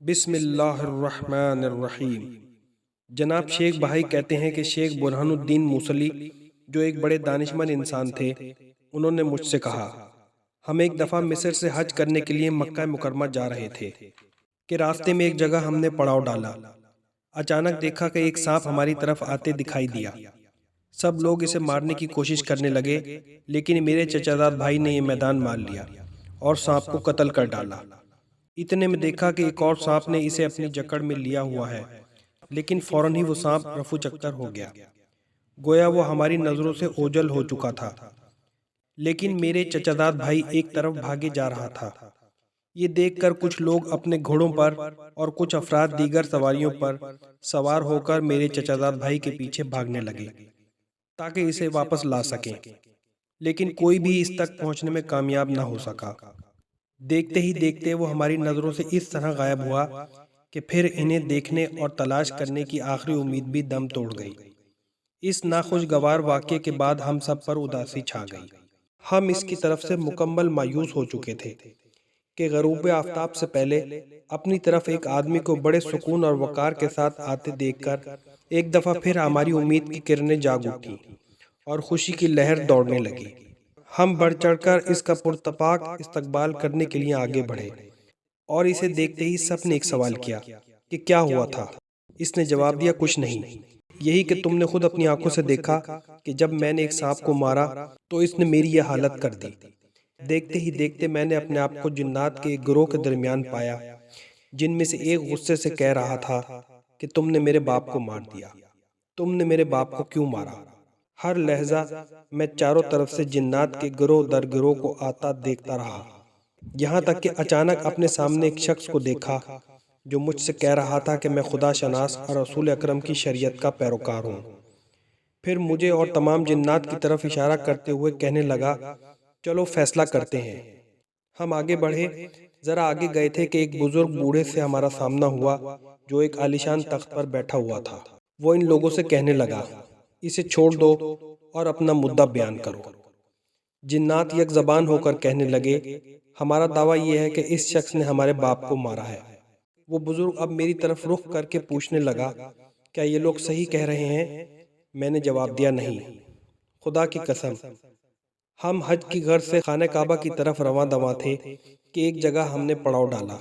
بسم اللہ الرحمن الرحیم۔ جناب شیخ بھائی کہتے ہیں کہ شیخ برہان الدین موصلی جو ایک بڑے دانشمند انسان تھے، انہوں نے مجھ سے کہا، ہم ایک دفعہ مصر سے حج کرنے کے لیے مکہ مکرمہ جا رہے تھے کہ راستے میں ایک جگہ ہم نے پڑاؤ ڈالا۔ اچانک دیکھا کہ ایک سانپ ہماری طرف آتے دکھائی دیا۔ سب لوگ اسے مارنے کی کوشش کرنے لگے، لیکن میرے چچا زاد بھائی نے یہ میدان مار لیا اور سانپ کو قتل کر ڈالا۔ اتنے میں دیکھا کہ ایک اور سانپ نے اسے اپنی جکڑ میں لیا ہوا ہے، لیکن فوراً ہی وہ سانپ رفو چکر ہو گیا، گویا وہ ہماری نظروں سے اوجھل ہو چکا تھا۔ لیکن میرے چچا زاد بھائی ایک طرف بھاگے جا رہا تھا۔ یہ دیکھ کر کچھ لوگ اپنے گھوڑوں پر اور کچھ افراد دیگر سواریوں پر سوار ہو کر میرے چچا زاد بھائی کے پیچھے بھاگنے لگے تاکہ اسے واپس لا سکیں، لیکن کوئی بھی اس تک پہنچنے میں کامیاب نہ ہو سکا۔ دیکھتے ہی دیکھتے وہ ہماری نظروں سے اس طرح غائب ہوا کہ پھر انہیں دیکھنے اور تلاش کرنے کی آخری امید بھی دم توڑ گئی۔ اس ناخوشگوار واقعے کے بعد ہم سب پر اداسی چھا گئی۔ ہم اس کی طرف سے مکمل مایوس ہو چکے تھے کہ غروب آفتاب سے پہلے اپنی طرف ایک آدمی کو بڑے سکون اور وقار کے ساتھ آتے دیکھ کر ایک دفعہ پھر ہماری امید کی کرنیں جاگ اٹھیں اور خوشی کی لہر دوڑنے لگی۔ ہم بڑھ چڑھ کر اس کا پرتپاک استقبال کرنے کے لیے آگے بڑھے، اور اسے دیکھتے ہی سب نے ایک سوال کیا کہ کیا ہوا تھا؟ اس نے جواب دیا، کچھ نہیں، یہی کہ تم نے خود اپنی آنکھوں سے دیکھا کہ جب میں نے ایک سانپ کو مارا تو اس نے میری یہ حالت کر دی۔ دیکھتے ہی دیکھتے میں نے اپنے آپ کو جنات کے ایک گروہ کے درمیان پایا، جن میں سے ایک غصے سے کہہ رہا تھا کہ تم نے میرے باپ کو مار دیا، تم نے میرے باپ کو کیوں مارا؟ ہر لحظہ میں چاروں طرف سے جنات کے گروہ در گروہ کو آتا دیکھتا رہا، یہاں تک کہ اچانک اپنے سامنے ایک شخص کو دیکھا جو مجھ سے کہہ رہا تھا کہ میں خدا شناس اور رسول اکرم کی شریعت کا پیروکار ہوں۔ پھر مجھے اور تمام جنات کی طرف اشارہ کرتے ہوئے کہنے لگا، چلو فیصلہ کرتے ہیں۔ ہم آگے بڑھے، ذرا آگے گئے تھے کہ ایک بزرگ بوڑھے سے ہمارا سامنا ہوا جو ایک عالیشان تخت پر بیٹھا ہوا تھا۔ وہ ان لوگوں سے کہنے لگا، اسے چھوڑ دو اور اپنا مدعا بیان کرو۔ جنات یک زبان ہو کر کہنے لگے، ہمارا دعویٰ یہ ہے کہ اس شخص نے ہمارے باپ کو مارا ہے۔ وہ بزرگ اب میری طرف رخ کر کے پوچھنے لگا، کیا یہ لوگ صحیح کہہ رہے ہیں؟ میں نے جواب دیا، نہیں، خدا کی قسم۔ ہم حج کی غرض سے خانہ کعبہ کی طرف رواں دواں تھے کہ ایک جگہ ہم نے پڑاؤ ڈالا۔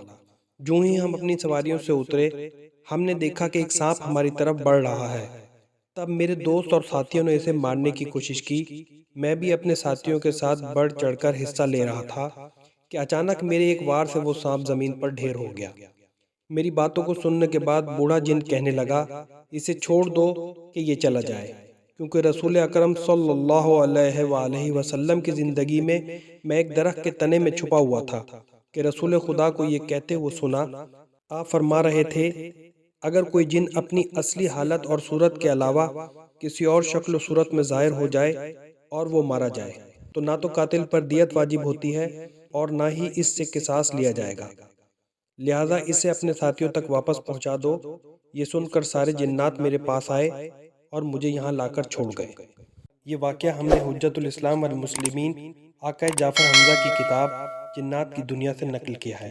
جو ہی ہم اپنی سواریوں سے اترے، ہم نے دیکھا کہ ایک سانپ ہماری طرف بڑھ رہا ہے۔ تب میرے دوست اور ساتھیوں نے اسے مارنے کی کوشش کی۔ میں بھی اپنے ساتھیوں کے ساتھ بڑھ چڑھ کر حصہ لے رہا تھا کہ اچانک میرے ایک وار سے وہ سانپ زمین پر ڈھیر ہو گیا۔ میری باتوں کو سننے کے بعد بوڑھا جن کہنے لگا، اسے چھوڑ دو کہ یہ چلا جائے، کیونکہ رسول اکرم صلی اللہ علیہ وآلہ وسلم کی زندگی میں ایک درخت کے تنے میں چھپا ہوا تھا کہ رسول خدا کو یہ کہتے ہوئے سنا۔ آپ فرما رہے تھے، اگر کوئی جن اپنی اصلی حالت اور صورت کے علاوہ کسی اور شکل و صورت میں ظاہر ہو جائے اور وہ مارا جائے تو نہ تو قاتل پر دیت واجب ہوتی ہے اور نہ ہی اس سے قصاص لیا جائے گا، لہٰذا اسے اپنے ساتھیوں تک واپس پہنچا دو۔ یہ سن کر سارے جنات میرے پاس آئے اور مجھے یہاں لا کر چھوڑ گئے۔ یہ واقعہ ہم نے حجت الاسلام والمسلمین آقا جعفر حمزہ کی کتاب جنات کی دنیا سے نقل کیا ہے۔